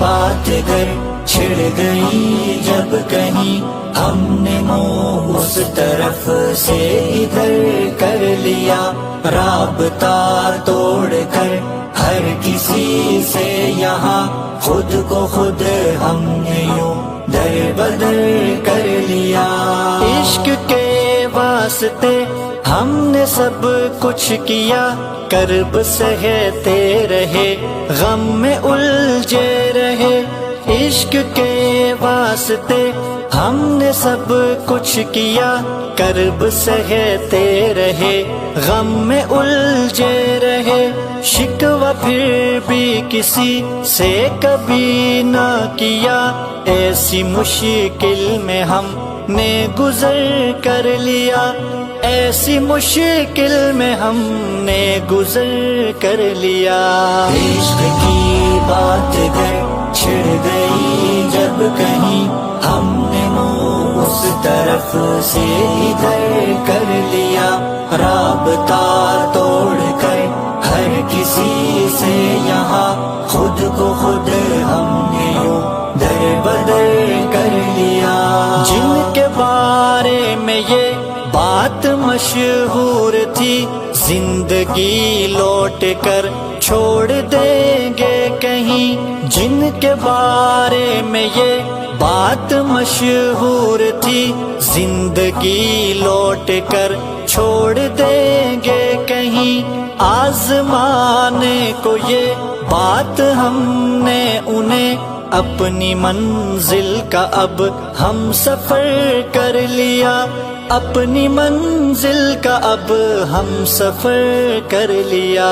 بات گر چھڑ گئی جب کہیں ہم نے منہ اس طرف سے ادھر کر لیا، رابطہ توڑ کر ہر کسی سے یہاں خود کو خود ہم نے یوں در بدر کر لیا۔ عشق کے واسطے ہم نے سب کچھ کیا، کرب سہتے رہے غم میں الجھے رہے۔ عشق کے واسطے ہم نے سب کچھ کیا، کرب سہتے رہے غم میں الجھے رہے۔ شکوہ پھر بھی کسی سے کبھی نہ کیا، ایسی مشکل میں ہم نے گزر کر لیا، ایسی مشکل میں ہم نے گزر کر لیا۔ عشق کی بات گر چھڑ گئی جب کہیں ہم نے منہ اس طرف سے ادھر کر لیا، رابطہ توڑ کر ہر کسی سے یہاں خود کو خود ہم نے یوں در بدر کر لیا۔ جن کے بارے میں یہ بات مشہور تھی، زندگی لوٹ کر چھوڑ دیں گے کہیں، جن کے بارے میں یہ بات مشہور تھی، زندگی لوٹ کر چھوڑ دیں گے کہیں، آزمانے کو یہ بات ہم نے انہیں اپنی منزل کا اب ہم سفر کر لیا، اپنی منزل کا اب ہم سفر کر لیا۔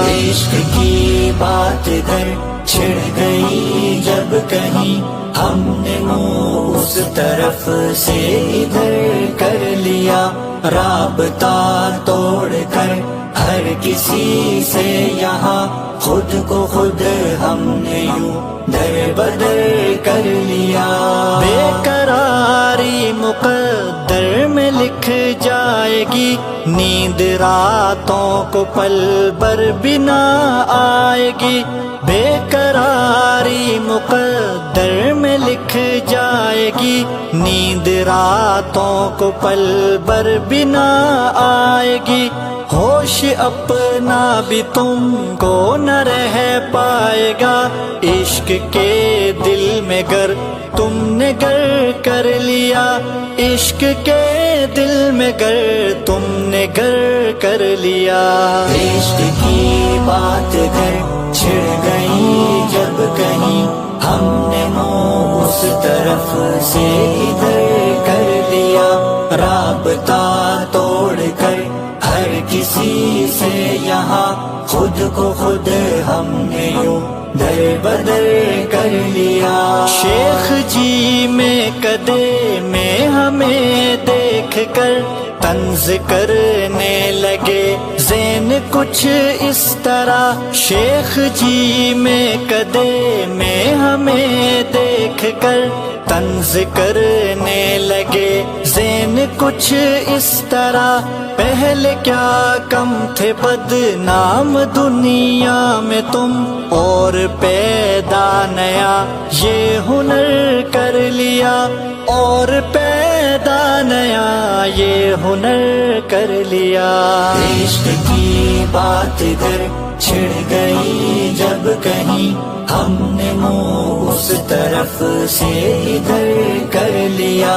عشق کی بات گر چھڑ گئی جب کہیں ہم نے منہ اس طرف سے ادھر کر لیا، رابطہ توڑ کر ہر کسی سے یہاں خود کو خود ہم نے یوں در بدر کر لیا۔ بے قراری مقدر میں لکھ جائے گی، نیند راتوں کو پل بھر بھی نہ آئے گی، بے قراری مقدر میں لکھ جائے گی، نیند راتوں کو پل بھر بھی نہ آئے گی، ہوش اپنا بھی تم کو نہ رہ پائے گا، عشق کے دل میں گر تم نے گر کر لیا، عشق کے دل میں گر تم نے گر کر لیا۔ عشق کی بات گر چھڑ گئی جب کہیں ہم نے منہ اس طرف سے ادھر کر لیا، رابطہ توڑ کر ہر کسی سے یہاں خود کو خود ہم نے یوں در بدر کر لیا۔ شیخ جی میں کدے میں ہمیں دیکھ کر طنز کرنے لگے زین کچھ اس طرح، شیخ جی میں کدے میں ہمیں دیکھ کر طنز کرنے لگے زین کچھ اس طرح، پہلے کیا کم تھے بدنام دنیا میں تم، اور پیدا نیا یہ ہنر کر لیا، اور پیدا نیا یہ ہنر کر لیا۔ عشق کی بات گر چھڑ گئی جب کہیں ہم نے منہ اس طرف سے ادھر کر لیا،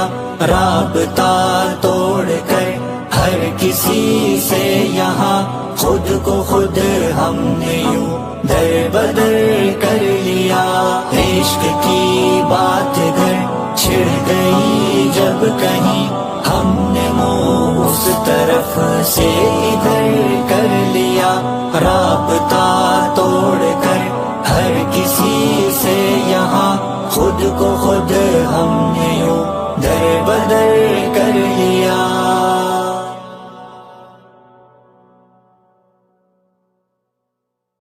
رابطہ توڑ کر ہر کسی سے یہاں خود کو خود ہم نے یوں در بدر کر لیا۔ عشق کی بات گر چھڑ گئی جب کہیں ہم نے منہ اس طرف سے ادھر کر لیا، رابطہ توڑ کر ہر کسی سے یہاں خود کو خود ہم نے یوں در بدر کر لیا۔